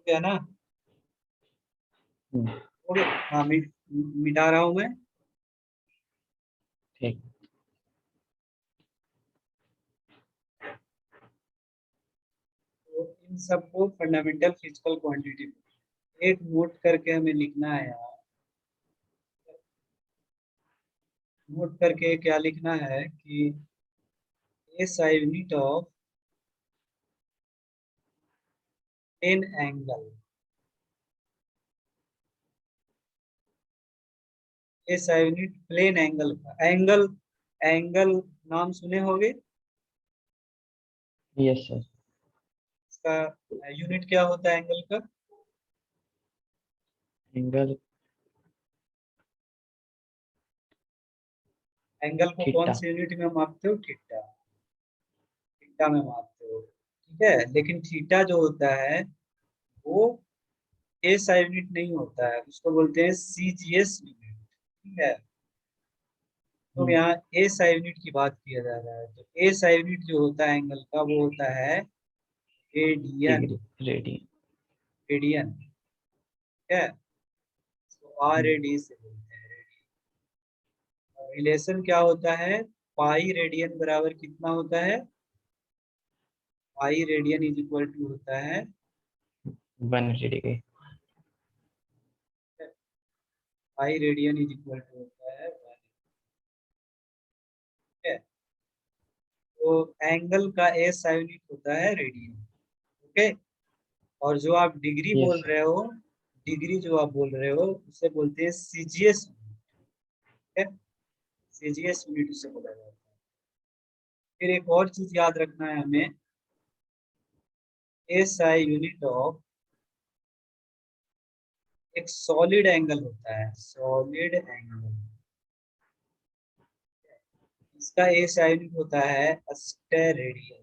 गया ना? हम्म, हो गया। हाँ, मिटा रहा हूं मैं। ठीक। तो इन सबको फंडामेंटल फिजिकल क्वांटिटी एक नोट करके हमें लिखना है यहाँ। नोट करके क्या लिखना है कि SI unit of plane angle. SI unit plane angle का एंगल। एंगल नाम सुने होंगे। Yes sir. इसका यूनिट क्या होता है एंगल का? एंगल एंगल को कौन थीटा। से यूनिट में मापते हो? थीटा। थीटा में मापते हो, ठीक है। लेकिन थीटा जो होता है वो SI यूनिट नहीं होता है, उसको बोलते हैं CGS यूनिट, ठीक है। तो हम्म, यहाँ SI यूनिट की बात किया जा रहा है, तो SI यूनिट जो होता है एंगल का वो होता है रेडियन। Degree radian. रेडियन, ठीक है। तो RAD से बोलते हैं रेडियन। रिलेशन क्या होता है? पाई रेडियन बराबर कितना होता है? Pi radian is equal to होता है 180 degree. Pi radian is equal to होता है 1, ठीक है। तो एंगल का SI यूनिट होता है रेडियन, ओके। और जो आप डिग्री यस बोल सर। रहे हो, डिग्री जो आप बोल रहे हो उसे बोलते हैं CGS, ठीक है। CGS यूनिट उसे बोला जाता है। फिर एक और चीज याद रखना है हमें, SI यूनिट ऑफ एक सॉलिड एंगल होता है, सॉलिड एंगल। इसका SI यूनिट होता है स्टेरेडियन।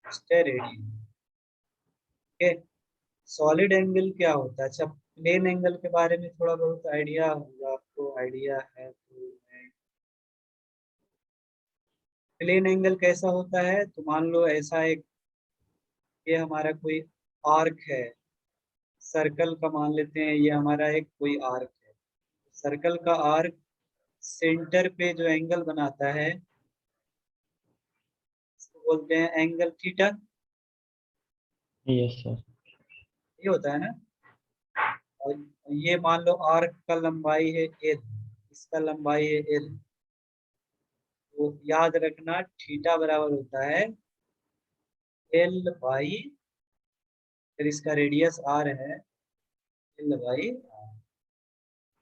स्टेरेडियन, ठीक है। सॉलिड एंगल क्या होता है? अच्छा, प्लेन एंगल के बारे में थोड़ा बहुत आइडिया होगा आपको, आइडिया है तो मैं प्लेन एंगल कैसा होता है तो मान लो ऐसा एक, ये हमारा कोई आर्क है, सर्कल का मान लेते हैं, ये हमारा एक कोई आर्क है। सर्कल का आर्क सेंटर पे जो एंगल बनाता है इसको बोलते हैं एंगल थीटा। Yes sir. ये होता है ना। और ये मान लो आर्क का लंबाई है L, इसका लंबाई है L। तो याद रखना थीटा बराबर होता है L बाई, फिर इसका रेडियस R है, L बाई R,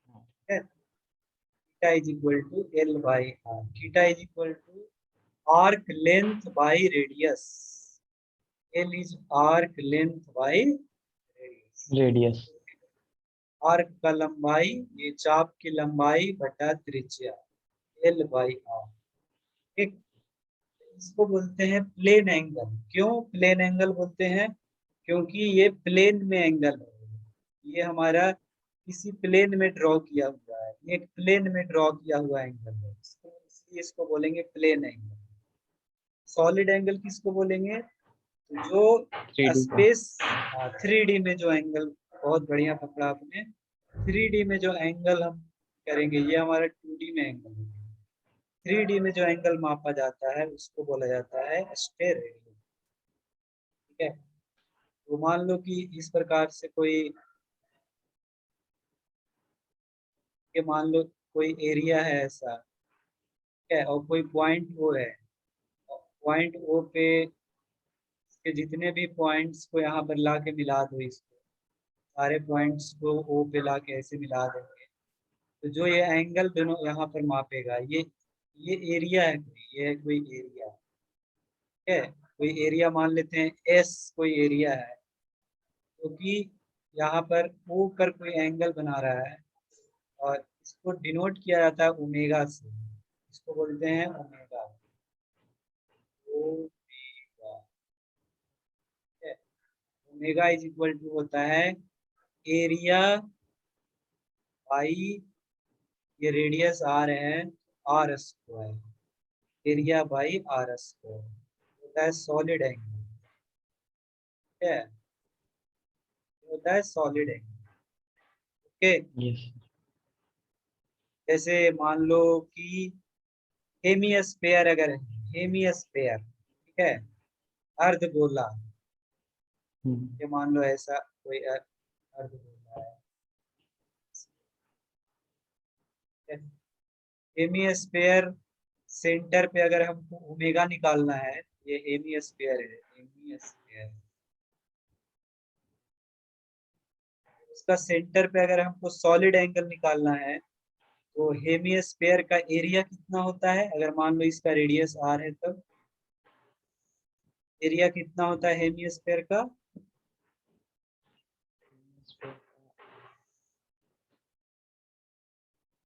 ठीक है। Theta is equal to L by R। Theta is equal to arc length by radius. L is arc length by radius. Radius. Arc का लंबाई, ये चाप की लंबाई बटा त्रिज्या, L बाई R, ठीक। इसको बोलते हैं प्लेन एंगल। क्यों प्लेन एंगल बोलते हैं? क्योंकि ये प्लेन में एंगल है। ये हमारा किसी प्लेन में ड्रॉ किया हुआ है, ये एक प्लेन में ड्रॉ किया हुआ एंगल है, इसलिए इसको बोलेंगे प्लेन एंगल। सॉलिड एंगल किसको बोलेंगे? तो जो 3D का। स्पेस 3D में जो एंगल, बहुत बढ़िया पकड़ा आपने। 3D में जो एंगल हम करेंगे ये हमारा 2D में एंगल है। 3D में जो एंगल मापा जाता है उसको बोला जाता है स्टेरेडियन, ठीक है। तो मान लो कि इस प्रकार से कोई, ये मान लो कोई एरिया है ऐसा, ठीक है, और कोई पॉइंट ओ है। पॉइंट ओ पे के जितने भी पॉइंट्स को यहाँ पर ला के मिला दो, इसको सारे पॉइंट्स को ओ पे ला के ऐसे मिला देंगे, तो जो ये एंगल दोनों यहाँ पर मापेगा, ये एरिया है कोई, ये है कोई एरिया, ठीक है। कोई एरिया मान लेते हैं एस, कोई एरिया है, क्योंकि यहाँ पर ओ पर कोई एंगल बना रहा है, और इसको डिनोट किया जाता है ओमेगा से। इसको बोलते हैं ओमेगा, ओमेगा, ठीक है। ओमेगा इज इक्वल टू होता है एरिया बाई, ये रेडियस आर है, R square. Area by R square होता है सॉलिड एंगल, है, ये होता है solid angle. Okay, yes sir. जैसे मान लो कि हेमिस्फेयर, अगर हेमिस्फेयर, ठीक है, अर्धगोला, ये मान लो ऐसा कोई अर्धगोला है, हेमिस्फेयर सेंटर पे अगर हमको ओमेगा निकालना है, ये हेमिस्फेयर है, हेमिस्फेयर, उसका सेंटर पे अगर हमको सॉलिड एंगल निकालना है, तो हेमिस्फेयर का एरिया कितना होता है, अगर मान लो इसका रेडियस r है, तब एरिया कितना होता है हेमिस्फेयर का?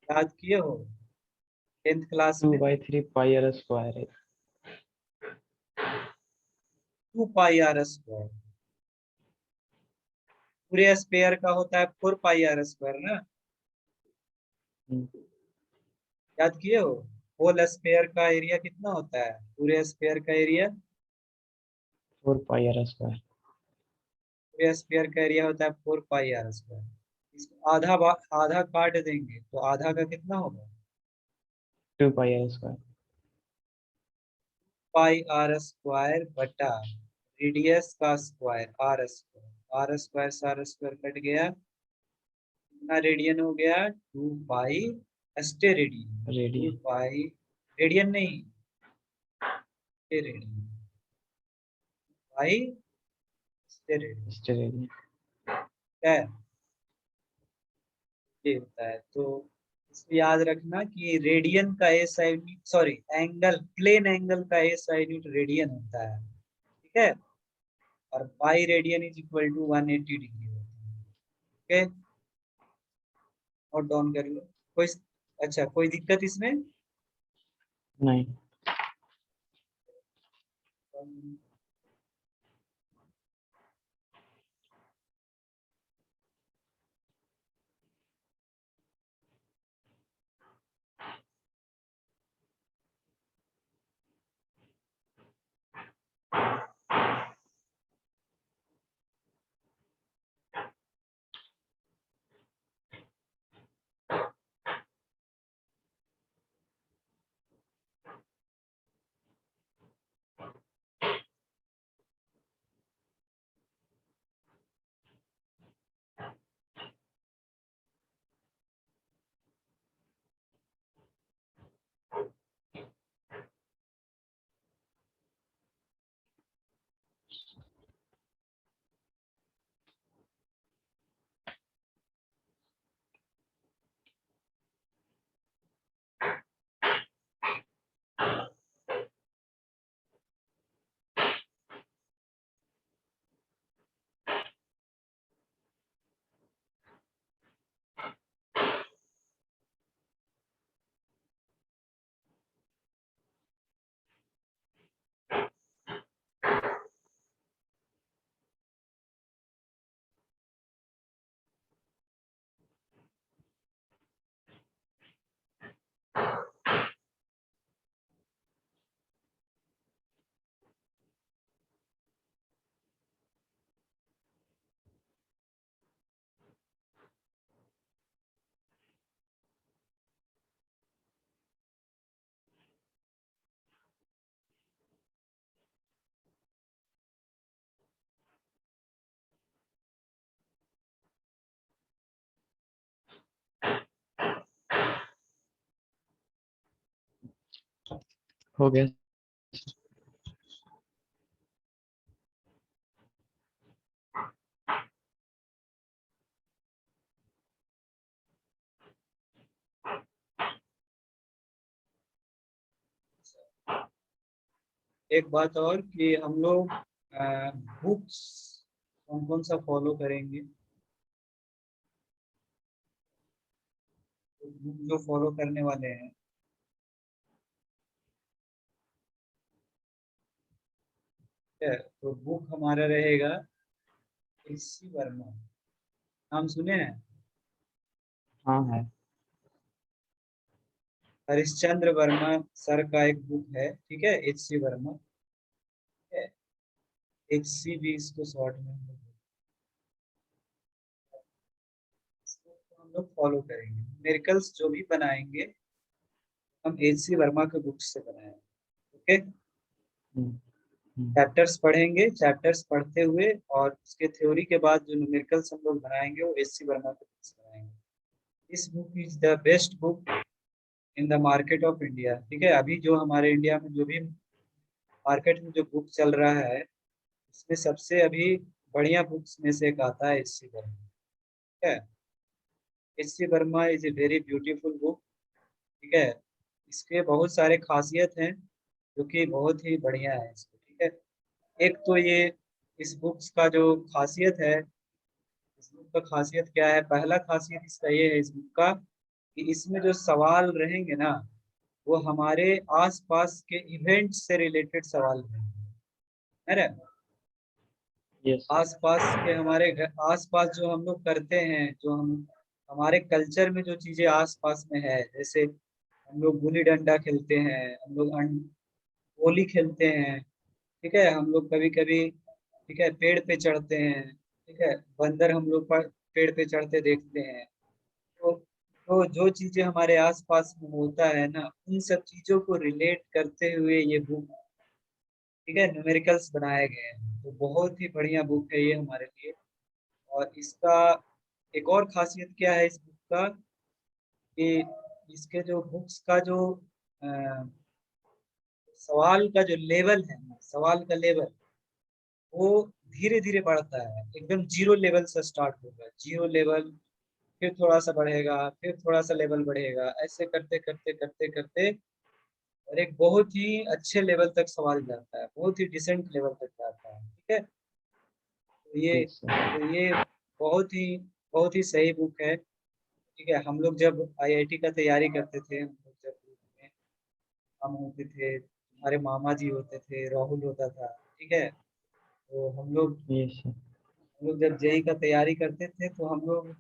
याद किए हो 10th क्लास 2 में? by 3 pi r square है। 2 पाई आर स्क्वायर, पूरे स्पेयर का होता है 4 पाई आर स्क्वायर ना, याद किए हो? होल स्पेयर का एरिया कितना होता है, पूरे स्पेयर का एरिया? 4 pi r square। पूरे स्पेयर का एरिया होता है 4 पाई आर स्क्वायर। इसको आधा काट देंगे तो आधा का कितना होगा? 2 pi r square। Pi R square बटा रेडियस का square R square, R square से आर स्क्वायर कट गया, कितना रेडियन हो गया? 2 pi steradian, 2 radian. Pi radian नहीं, स्टेरेडियन, पाई स्टेरेडियन, स्टेरेडियन। क्या है? ये होता है। तो इसको याद रखना कि रेडियन का ए sign, sorry angle, plane angle का ए साइन यूनिट रेडियन होता है, ठीक है, और pi radian is equal to 180 degree होता है। ओके, नोट डाउन कर लो। कोई, अच्छा कोई दिक्कत इसमें? नहीं। हो गया। एक बात और कि हम लोग बुक्स कौन कौन सा फॉलो करेंगे, बुक जो फॉलो करने वाले हैं, ठीक है, तो बुक हमारा रहेगा एच.सी. वर्मा, नाम सुने हैं? हाँ है। हरिश्चंद्र वर्मा सर का एक बुक है, ठीक है, एच.सी. वर्मा, ठीक है, HC भी इसको शॉर्ट में हम लोग इसको हम लोग फॉलो करेंगे। न्यूमेरिकल्स जो भी बनाएंगे हम HC वर्मा के बुक्स से बनाएंगे। ओके, हम्म, चैप्टर्स पढ़ेंगे, चैप्टर्स पढ़ते हुए और उसके थ्योरी के बाद जो न्यूमेरिकल्स हम लोग बनाएंगे वो HC वर्मा के बुक्स से बनाएंगे। This book is the best book in the market of India. ठीक है, अभी जो हमारे इंडिया में जो भी मार्केट में जो बुक चल रहा है उसमें सबसे अभी बढ़िया बुक्स में से एक आता है HC वर्मा। ठीक है, HC Verma is a very beautiful book. ठीक है, इसके बहुत सारे खासियत हैं जो कि बहुत ही बढ़िया है इसको। ठीक है, एक तो ये इस बुक्स का जो खासियत है, इस बुक का खासियत क्या है, पहला खासियत इसका ये है इस बुक का कि इसमें जो सवाल रहेंगे ना वो हमारे आसपास के इवेंट से रिलेटेड सवाल रहेंगे, है ना। Yes sir. आसपास के हमारे घर, आसपास जो हम लोग करते हैं, जो हम हमारे कल्चर में जो चीजें आसपास में है, जैसे हम लोग गुल्ली डंडा खेलते हैं, हम लोग होली खेलते हैं। ठीक है, हम लोग कभी कभी, ठीक है, पेड़ पे चढ़ते हैं। ठीक है, बंदर हम लोग पर पेड़ पे चढ़ते देखते हैं। तो जो चीजें हमारे आसपास में होता है ना उन सब चीजों को रिलेट करते हुए ये बुक, ठीक है, न्यूमेरिकल्स बनाए गए हैं। तो बहुत ही बढ़िया बुक है ये हमारे लिए। और इसका एक और खासियत क्या है इस बुक का कि इसके जो बुक्स का जो अ, सवाल का जो लेवल है, सवाल का लेवल वो धीरे धीरे बढ़ता है। एकदम जीरो लेवल से स्टार्ट होगा, जीरो लेवल, फिर थोड़ा सा बढ़ेगा, फिर थोड़ा सा लेवल बढ़ेगा, ऐसे करते करते करते करते और एक बहुत ही अच्छे लेवल तक सवाल जाता है, बहुत ही डिसेंट लेवल तक जाता है। ठीक है, यस सर। तो ये बहुत ही सही बुक है। ठीक है, हम लोग जब IIT का तैयारी करते थे, हम लोग जब ग्रुप में हम होते थे, हमारे मामा जी होते थे, राहुल होता था। ठीक है, तो यस सर। हम लोग जब जेई का तैयारी करते थे तो हम लोग,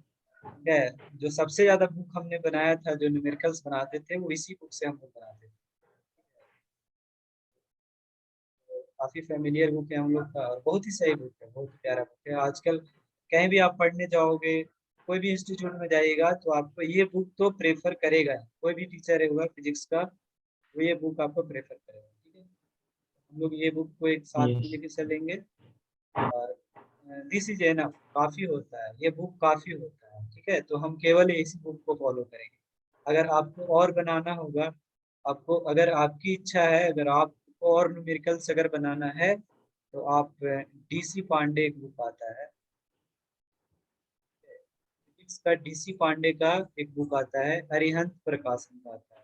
ठीक है, जो सबसे ज्यादा बुक हमने बनाया था, जो न्यूमेरिकल्स बनाते थे वो इसी बुक से हम लोग बनाते थे। तो काफी फेमिलियर बुक है हम लोग का और बहुत ही सही बुक है, बहुत ही प्यारा बुक है। आजकल कहीं भी आप पढ़ने जाओगे, कोई भी इंस्टीट्यूट में जाइएगा तो आपको ये बुक तो प्रेफर करेगा, कोई भी टीचर होगा फिजिक्स का वो ये बुक आपको प्रेफर करेगा। ठीक है, हम लोग ये बुक को एक साथ में यस। लेके चलेंगे और दिस इज एनफ, काफी होता है, ये बुक काफी होता है। ठीक है, तो हम केवल इसी बुक को फॉलो करेंगे। अगर आपको और बनाना होगा, आपको अगर आपकी इच्छा है, अगर आपको और न्यूमेरिकल्स अगर बनाना है तो आप DC पांडे एक बुक आता है, फिजिक्स का DC पांडे का एक बुक आता है, अरिहंत प्रकाशन का आता है।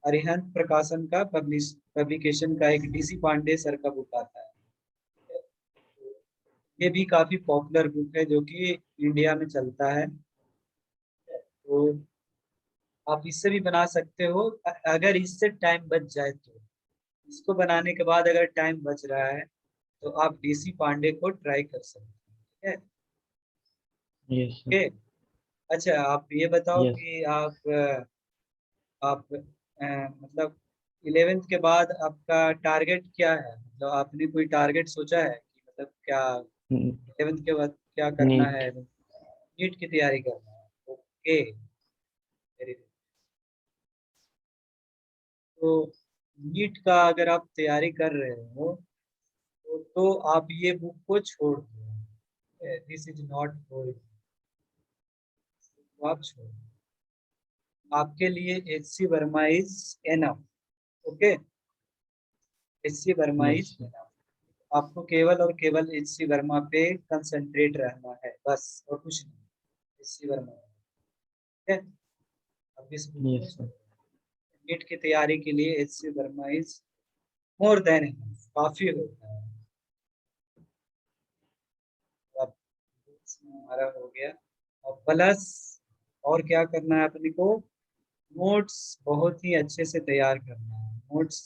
अरिहंत प्रकाशन का पब्लिकेशन का एक DC पांडे सर का बुक आता है। ये भी काफी पॉपुलर बुक है जो कि इंडिया में चलता है। तो आप इससे भी बना सकते हो अगर इससे टाइम बच जाए तो। इसको बनाने के बाद अगर टाइम बच रहा है तो आप DC पांडे को ट्राई कर सकते हैं। ठीक यस है, सर। ओके। अच्छा, आप ये बताओ यस। कि आप मतलब 11th के बाद आपका टारगेट क्या है, मतलब आपने कोई टारगेट सोचा है कि मतलब क्या 11th के बाद क्या करना नीट। है? नीट की तैयारी करना है, ओके, वेरी गुड। तो नीट का अगर आप तैयारी कर रहे हो तो आप ये बुक को छोड़ दो, दिस इज नॉट फॉर, आप छोड़ दो। आपके लिए HC Verma is enough. Okay, HC Verma yes is sir. Enough. आपको केवल और केवल HC वर्मा पे कंसंट्रेट रहना है बस, और कुछ नहीं। HC वर्मा, ठीक है, अब इस बुक को यस छोड़ सर। दो। नीट की तैयारी के लिए HC Verma is more than enough, काफी होता है। अब इसमें हमारा हो गया। और प्लस और क्या करना है अपने को, नोट्स बहुत ही अच्छे से तैयार करना है, नोट्स।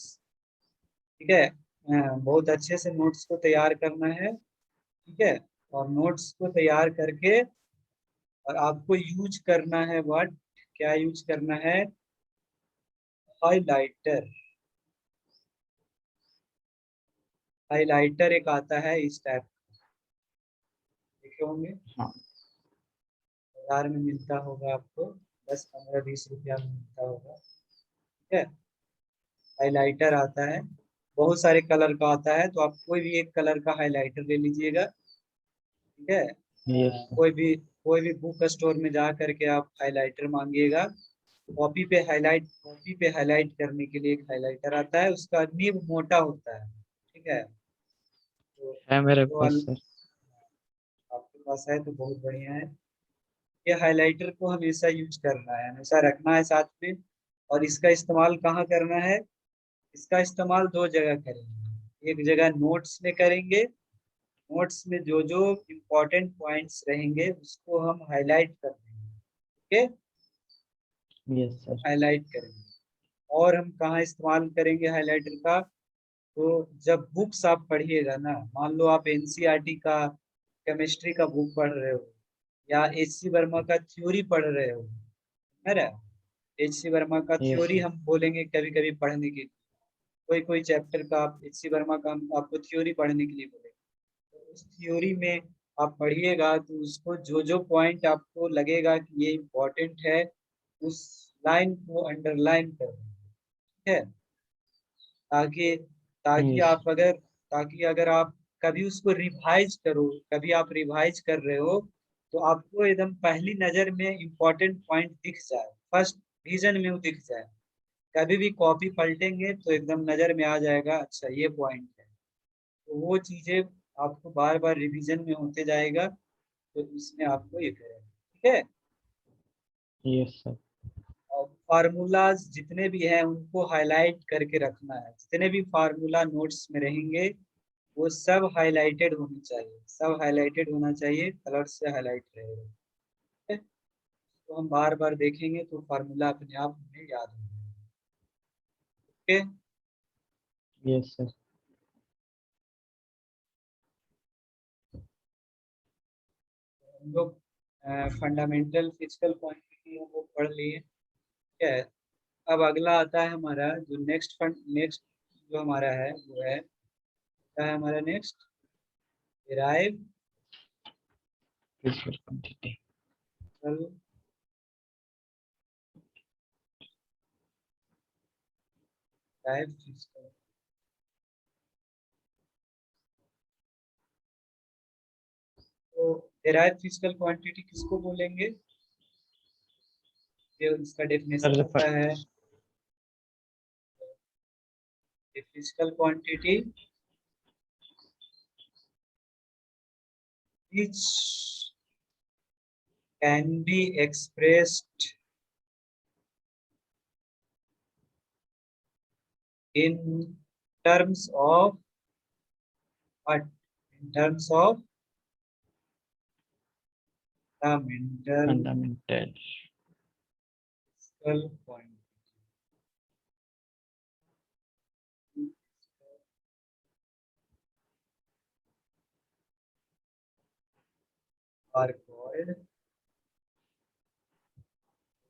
ठीक है, बहुत अच्छे से नोट्स को तैयार करना है। ठीक है, और नोट्स को तैयार करके और आपको यूज करना है व्हाट, क्या यूज करना है, हाइलाइटर। हाइलाइटर एक आता है इस टाइप, देखे होंगे, हाँ, बाजार में मिलता होगा आपको, 10-15-20 रुपया में मिलता होगा, ठीक है। हाइलाइटर आता है, बहुत सारे कलर का आता है, तो आप कोई भी एक कलर का हाइलाइटर ले लीजिएगा, ठीक है। यस सर, कोई भी बुक स्टोर में जा करके आप हाइलाइटर मांगिएगा, कॉपी पे हाईलाइट करने के लिए एक हाइलाइटर आता है, उसका नीब मोटा होता है, ठीक है। तो है मेरे वो पास सर। आपके पास है तो बहुत बढ़िया है। ये हाइलाइटर को हमेशा यूज करना है, हमेशा रखना है साथ में। और इसका इस्तेमाल कहाँ करना है? इसका इस्तेमाल दो जगह करेंगे, एक जगह नोट्स में करेंगे, नोट्स में जो जो इम्पोर्टेंट पॉइंट्स रहेंगे उसको हम हाईलाइट कर देंगे, ठीक है, यस सर, हाईलाइट करेंगे। और हम कहाँ इस्तेमाल करेंगे हाइलाइटर का? तो जब बुक्स आप पढ़िएगा ना, मान लो आप एनसीईआरटी का केमिस्ट्री का बुक पढ़ रहे हो, या एच.सी. वर्मा का थ्योरी पढ़ रहे हो, है ना। एच.सी. वर्मा का यस थ्योरी सर, हम बोलेंगे कभी कभी पढ़ने के लिए, कोई कोई चैप्टर का आप एच.सी. वर्मा का हम आपको थ्योरी पढ़ने के लिए बोलेंगे, तो उस थ्योरी में आप पढ़िएगा, तो उसको जो जो पॉइंट आपको लगेगा कि ये इम्पोर्टेंट है, उस लाइन को अंडरलाइन कर देंगे, ठीक है। ताकि ताकि यस, आप अगर ताकि अगर आप कभी उसको रिवाइज करो, कभी आप रिवाइज कर रहे हो, तो आपको एकदम पहली नजर में इम्पोर्टेंट पॉइंट दिख जाए, फर्स्ट विजन में वो दिख जाए। कभी भी कॉपी पलटेंगे तो एकदम नजर में आ जाएगा, अच्छा ये पॉइंट है। तो वो चीजें आपको बार बार रिवीजन में होते जाएगा, तो इसमें आपको ये करेगा, ठीक है। यस सर, और फार्मूलाज जितने भी हैं उनको हाईलाइट करके रखना है, जितने भी फार्मूला नोट्स में रहेंगे वो सब हाईलाइटेड होनी चाहिए, सब हाईलाइटेड होना चाहिए, कलर से हाईलाइट रहेगा, ठीक है? तो हम बार बार देखेंगे तो फार्मूला अपने आप हमें याद हो जाएगा, ओके। यस सर, हम लोग फंडामेंटल फिजिकल क्वांटिटी हम लोग पढ़ लिए, ठीक है। अब अगला आता है हमारा जो नेक्स्ट जो हमारा है वो है, क्या है हमारा next? Derive physical quantity, derive physical. तो डिराइव फिजिकल क्वांटिटी किसको बोलेंगे? ये इसका डेफिनेशन सर होता है, physical quantity which can be expressed in terms of what? In terms of fundamental fundamental, physical quantity are called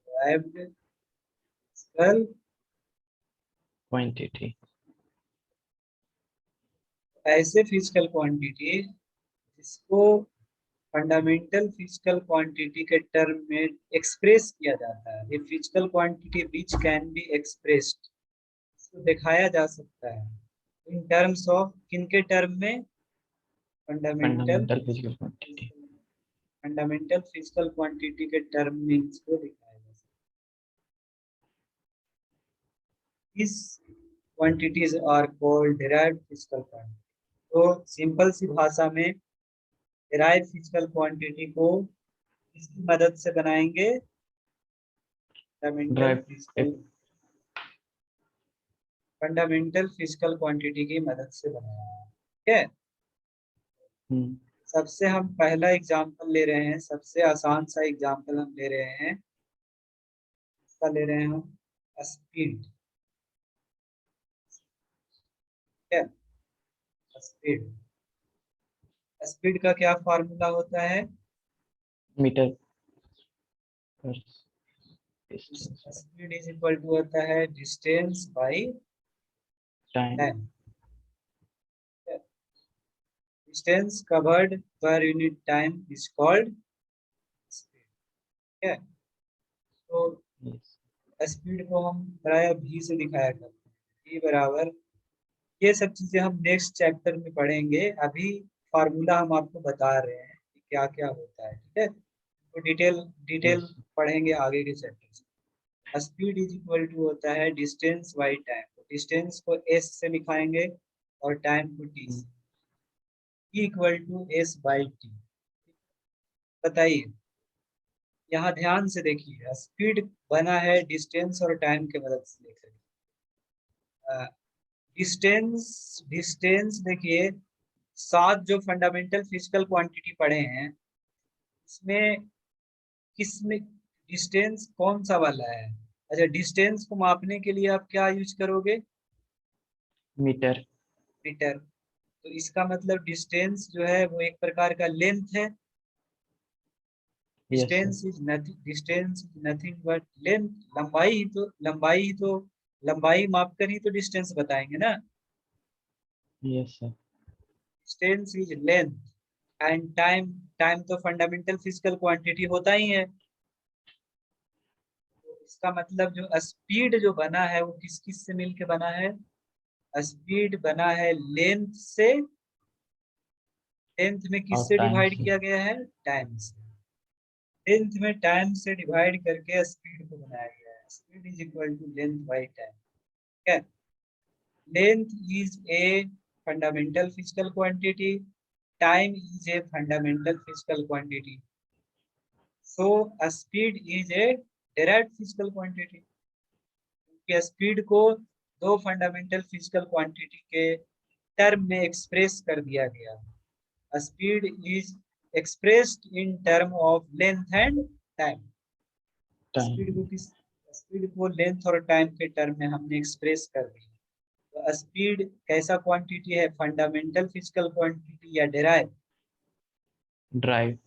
derived physical। Quantity, ऐसे physical quantity जिसको fundamental physical quantity के term में एक्सप्रेस किया जाता है, ये physical quantity which can be expressed, इसको दिखाया जा सकता है इन टर्म्स ऑफ, किनके टर्म में? Fundamental fundamental physical quantity, fundamental physical quantity के टर्म में इसको दिखाया जा सकता है। इस quantities are called derived physical quantity. तो सिंपल सी भाषा में डिराइव्ड फिजिकल क्वांटिटी को किसकी मदद से बनाएंगे? Fundamental drive, physical fundamental physical quantity की मदद से बनाएंगे, ठीक है। सबसे हम पहला एग्जांपल ले रहे हैं, सबसे आसान सा एग्जांपल हम ले रहे हैं, इसका ले रहे हैं हम स्पीड, ठीक है। स्पीड, स्पीड का क्या फार्मूला होता है? मीटर पर distance, speed is equal to होता है distance by time, time, distance covered per unit time is called speed. ठीक है, तो yes, स्पीड को हम प्राय भी से दिखाया करते हैं, v बराबर, ये सब चीजें हम नेक्स्ट चैप्टर में पढ़ेंगे। अभी फार्मूला हम आपको बता रहे हैं कि क्या क्या होता है। ठीक है, तो डिटेल yes, पढ़ेंगे आगे के चैप्टर से। स्पीड इज इक्वल टू होता है डिस्टेंस बाई टाइम। डिस्टेंस को s से लिखाएंगे और टाइम को t से, equal to s by T. बताइए, यहाँ ध्यान से देखिए, स्पीड बना है डिस्टेंस और टाइम के मदद से लेकर। डिस्टेंस डिस्टेंस देखिए, 7 जो फंडामेंटल फिजिकल क्वांटिटी पढ़े हैं, इसमें किसमें डिस्टेंस कौन सा वाला है? अच्छा, डिस्टेंस को मापने के लिए आप क्या यूज करोगे? Metre, metre. तो इसका मतलब डिस्टेंस जो है वो एक प्रकार का लेंथ है। yes sir, distance is nothing but length. लंबाई ही तो लंबाई माप कर ही तो डिस्टेंस बताएंगे ना। yes sir, distance is length and time. Time तो फंडामेंटल फिजिकल क्वांटिटी होता ही है। तो इसका मतलब जो स्पीड जो बना है वो किस किस से मिलके बना है? स्पीड बना है लेंथ से। लेंथ में और किससे टाइम डिवाइड से, किया गया है? टाइम से। लेंथ में टाइम से डिवाइड करके स्पीड को बनाया गया है। Speed is equal to length by time. ठीक है, length is a fundamental physical quantity, time is a fundamental physical quantity, so speed is a direct physical quantity. Speed को दो फंडामेंटल फिजिकल क्वांटिटी के term में express कर दिया गया। Speed is expressed in term of length and time. Speed को time, किस speed को लेंथ और टाइम के टर्म में हमने एक्सप्रेस कर दिया। तो स्पीड कैसा क्वांटिटी है? फंडामेंटल फिजिकल क्वांटिटी या डेराइव? ड्राइव,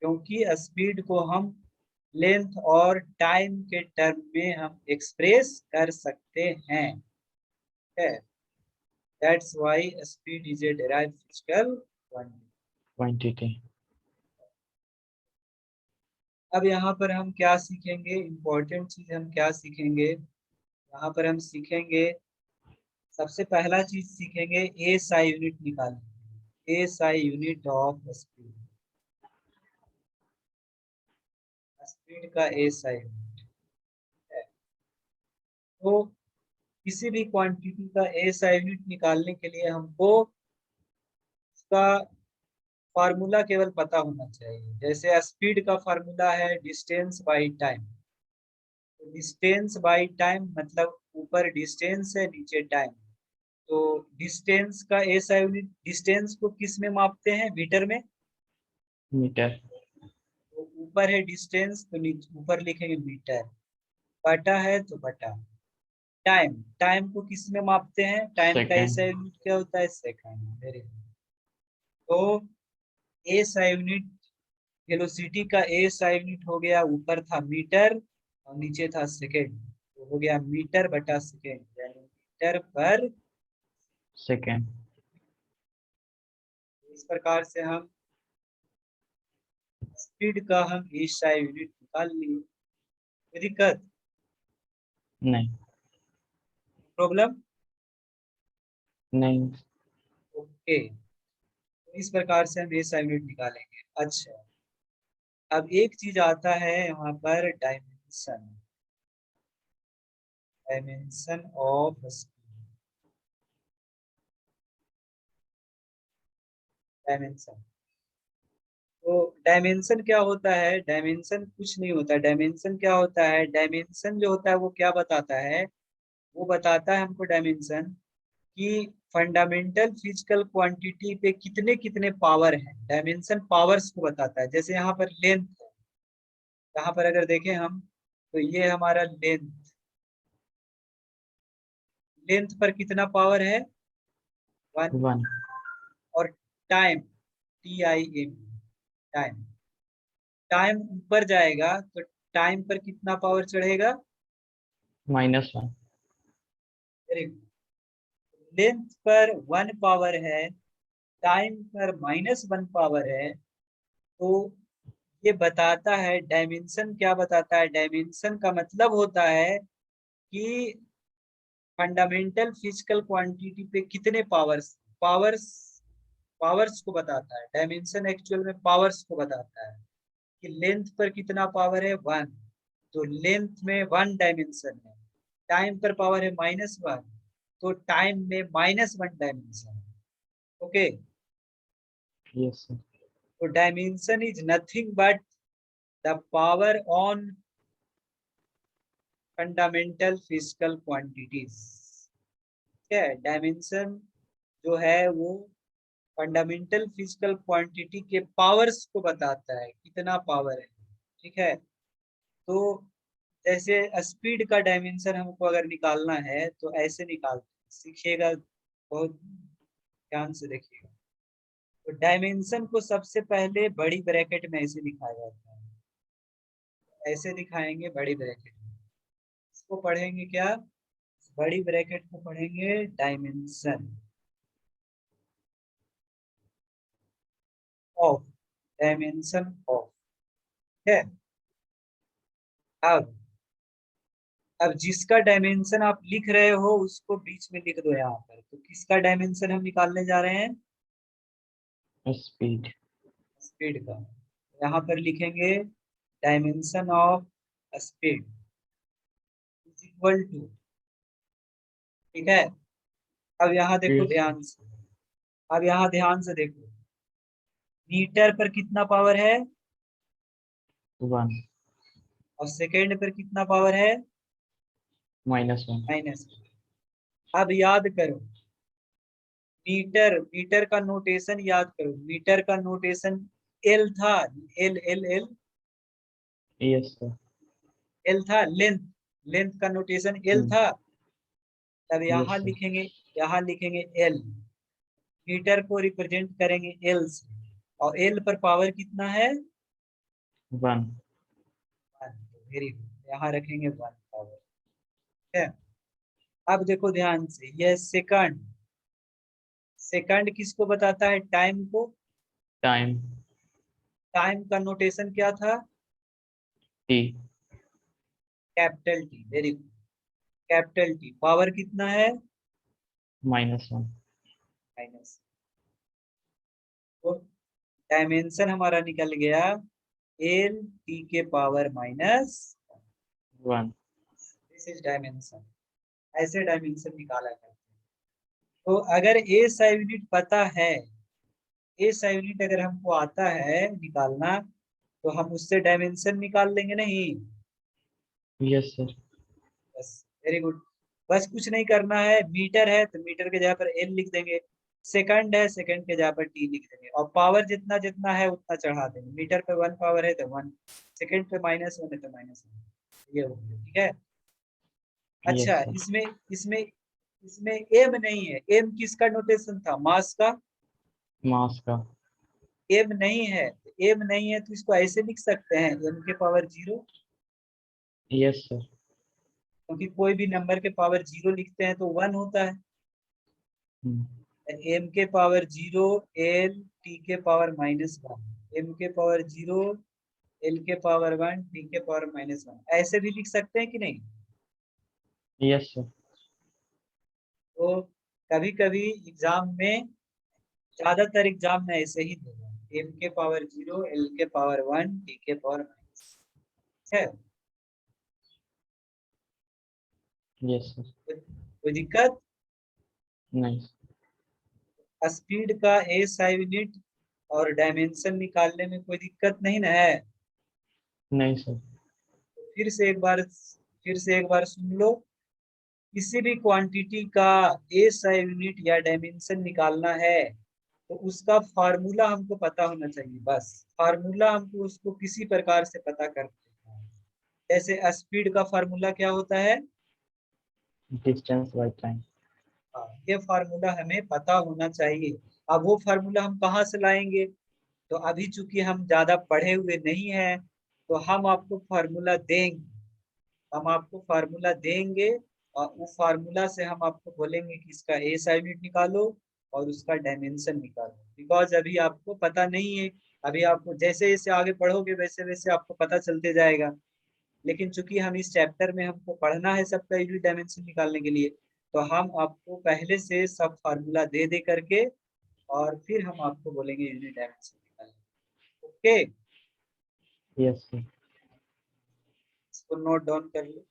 क्योंकि स्पीड को हम लेंथ और टाइम के टर्म में हम एक्सप्रेस कर सकते हैं। That's why speed is A derive physical quantity. Quantity, अब यहाँ पर हम क्या सीखेंगे? इंपॉर्टेंट चीज हम क्या सीखेंगे यहाँ पर? हम सीखेंगे, सबसे पहला चीज सीखेंगे एसआई यूनिट निकालना। SI unit of speed. Speed का एसआई यूनिट है। तो किसी भी क्वांटिटी का एसआई यूनिट निकालने के लिए हमको उसका फार्मूला केवल पता होना चाहिए। जैसे स्पीड का फार्मूला है distance by time. Distance by time मतलब ऊपर डिस्टेंस है, नीचे टाइम। तो डिस्टेंस का एसआई यूनिट, डिस्टेंस को किस में मापते हैं? मीटर में। मीटर, तो ऊपर है डिस्टेंस तो नीचे ऊपर लिखेंगे मीटर, बटा है तो बटा। टाइम, टाइम को किस में मापते हैं? टाइम का एसआई सेकेंड, यूनिट क्या होता है? सेकंड। Very good. तो एसआई यूनिट, वेलोसिटी का एसआई यूनिट हो गया, ऊपर था मीटर और नीचे था सेकेंड, तो हो गया मीटर बटा सेकेंड, यानी मीटर पर। सेकेंड, इस प्रकार से हम स्पीड का हम एसआई यूनिट निकाल लिए। कोई दिक्कत? नहीं, प्रॉब्लम? नहीं, ओके, तो इस प्रकार से हम एसआई यूनिट निकालेंगे। अच्छा, अब एक चीज आता है यहाँ पर, dimension. Dimension of speed. Dimension, तो डायमेंशन क्या होता है? डायमेंशन कुछ नहीं होता। डायमेंशन क्या होता है? डायमेंशन जो होता है वो क्या बताता है? वो बताता है हमको डायमेंशन कि फंडामेंटल फिजिकल क्वांटिटी पे कितने कितने पावर हैं। डायमेंशन पावर्स को बताता है। जैसे यहाँ पर लेंथ है, यहाँ पर अगर देखें हम, तो ये हमारा लेंथ, लेंथ पर कितना पावर है? 1। वन, और टाइम, TIM, टाइम, टाइम ऊपर जाएगा तो टाइम पर कितना पावर चढ़ेगा? -1, वेरी गुड। लेंथ पर 1 पावर है, टाइम पर -1 पावर है, तो ये बताता है डायमेंशन। क्या बताता है? डायमेंशन का मतलब होता है कि फंडामेंटल फिजिकल क्वांटिटी पे कितने पावर्स पावर्स को बताता है। डायमेंशन एक्चुअल में पावर्स को बताता है कि लेंथ पर कितना पावर है, 1। तो लेंथ में 1 डायमेंशन है, टाइम पर पावर है -1, तो टाइम में -1 डायमेंशन है। Okay, Yes, sir. तो dimension is nothing but the power on fundamental physical quantities. ठीक है, डायमेंशन जो है वो फंडामेंटल फिजिकल क्वांटिटी के पावर्स को बताता है, कितना पावर है। ठीक है, तो जैसे स्पीड का डायमेंशन हमको अगर निकालना है तो ऐसे निकालते हैं, सीखिएगा, बहुत ध्यान से देखिएगा। तो डायमेंशन को सबसे पहले बड़ी ब्रैकेट में ऐसे लिखा जाता है, ऐसे दिखाएंगे बड़ी ब्रैकेट में। इसको पढ़ेंगे क्या? बड़ी ब्रैकेट को पढ़ेंगे डायमेंशन ऑफ, डायमेंशन ऑफ। है, अब जिसका डायमेंशन आप लिख रहे हो उसको बीच में लिख दो यहाँ पर। तो किसका डायमेंशन हम निकालने जा रहे हैं? Speed. स्पीड का। यहाँ पर लिखेंगे dimension of speed is equal to. ठीक है, अब यहाँ देखो Yes, ध्यान से, अब यहाँ ध्यान से देखो, मीटर पर कितना पावर है 1 और सेकेंड पर कितना पावर है? -1. -1। अब याद करो, मीटर मीटर का नोटेशन याद करो। मीटर का नोटेशन एल था, L L L Yes, sir. L था। लेंथ, लेंथ का नोटेशन एल Hmm. था। तब Yes, यहाँ sir. लिखेंगे, यहाँ लिखेंगे एल। मीटर को रिप्रेजेंट करेंगे एल से, और एल पर पावर कितना है? 1. 1। वेरी गुड, यहाँ रखेंगे 1 पावर। है, अब देखो ध्यान से, यह सेकंड, सेकंड किसको बताता है? टाइम को। Time. टाइम का नोटेशन क्या था? T. Capital T. Very good, capital T. Power कितना है? -1. माइनस। तो डायमेंशन हमारा निकल गया एल टी के पावर -1। 1. This is dimension. ऐसे डायमेंशन निकाला करते हैं। तो अगर ए सा यूनिट पता है, ए सा यूनिट अगर हमको आता है निकालना, तो हम उससे डायमेंशन निकाल लेंगे नहीं? Yes, sir. बस, वेरी गुड। बस कुछ नहीं करना है, मीटर है तो मीटर के जगह पर एल लिख देंगे, सेकंड है सेकंड के जगह पर टी लिख देंगे, और पावर जितना जितना है उतना चढ़ा देंगे। मीटर पे 1 पावर है तो 1, सेकंड पे -1 है तो -1। ये हो गया। ठीक है, अच्छा, Yes, sir. इसमें इसमें इसमें एम नहीं है। एम किसका नोटेशन था? मास का। Mass का. एम नहीं है, एम नहीं है तो इसको ऐसे लिख सकते हैं, एम के पावर 0। Yes, sir. क्योंकि कोई भी नंबर के पावर 0 लिखते हैं तो 1 होता है। Hmm. एम के पावर 0, एल टी के पावर -1, एम के पावर 0, एल के पावर 1, टी के पावर -1, ऐसे भी लिख सकते हैं कि नहीं? Yes, sir. तो कभी कभी एग्जाम में, ज्यादातर एग्जाम में ऐसे ही देगा, एम के पावर 0, एल के पावर 1, टी के पावर है। Yes, sir. कोई दिक्कत? Nice. स्पीड का एसआई यूनिट और डायमेंशन निकालने में कोई दिक्कत नहीं ना है? नहीं सर. फिर से एक बार सुन लो। किसी भी क्वांटिटी का एसआई यूनिट या डायमेंशन निकालना है तो उसका फार्मूला हमको पता होना चाहिए। बस फार्मूला हमको उसको किसी प्रकार से पता कर देना है। जैसे स्पीड का फार्मूला क्या होता है? Distance by time. हाँ, ये फार्मूला हमें पता होना चाहिए। अब वो फार्मूला हम कहाँ से लाएंगे? तो अभी चूंकि हम ज्यादा पढ़े हुए नहीं हैं, तो हम आपको फार्मूला देंगे, हम आपको फार्मूला देंगे और वो फार्मूला से हम आपको बोलेंगे कि इसका एस यूनिट निकालो और उसका डायमेंशन निकालो, बिकॉज अभी आपको पता नहीं है। अभी आपको जैसे जैसे आगे पढ़ोगे वैसे वैसे आपको पता चलते जाएगा, लेकिन चूंकि हम इस चैप्टर में हमको पढ़ना है सबका यूनिट डायमेंशन निकालने के लिए, तो हम आपको पहले से सब फार्मूला दे दे करके और फिर हम आपको बोलेंगे यूनिट डायमेंशन निकालने। Okay, Yes, sir. इसको नोट डाउन कर लो।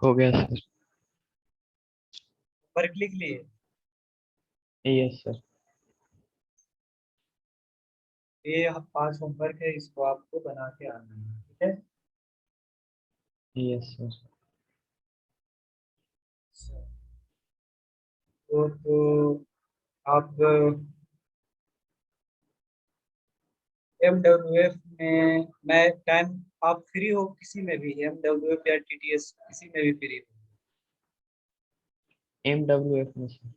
हो गया सर। वर्क लिख लिए? Yes sir. ये 5 होमवर्क है, इसको आपको बना के आना है, ठीक है? Yes sir. तो आप MWF में मैं टाइम, आप फ्री हो किसी में भी, MWF या TTS किसी में भी फ्री हो? MWF में सर।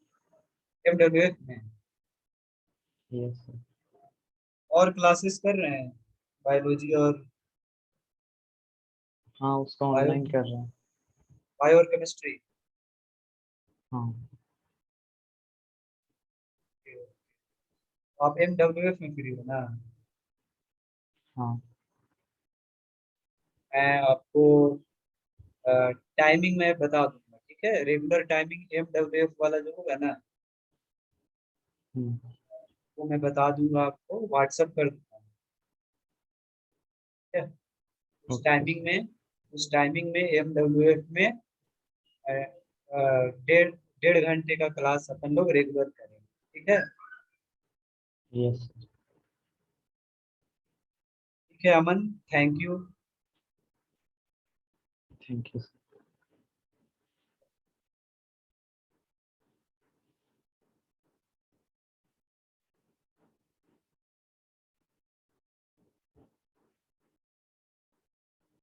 MWF में यस सर। और क्लासेस कर रहे हैं, बायोलॉजी और हाँ, उसका बायो ऑनलाइन कर रहे हैं। बायो और केमिस्ट्री? हाँ। आप MWF में फ्री हो ना? हाँ। मैं आपको टाइमिंग में बता दूंगा, ठीक है? रेगुलर टाइमिंग MWF वाला जो होगा ना, हम्म। वो मैं बता दूंगा, आपको व्हाट्सअप कर दूंगा, ठीक है? उस ओके टाइमिंग सर। में उस टाइमिंग में MWF में अ, डेढ़ डेढ़ घंटे का क्लास अपन लोग रेगुलर करेंगे, ठीक है? Yes sir. ठीक है Aman, thank you. Thank you sir.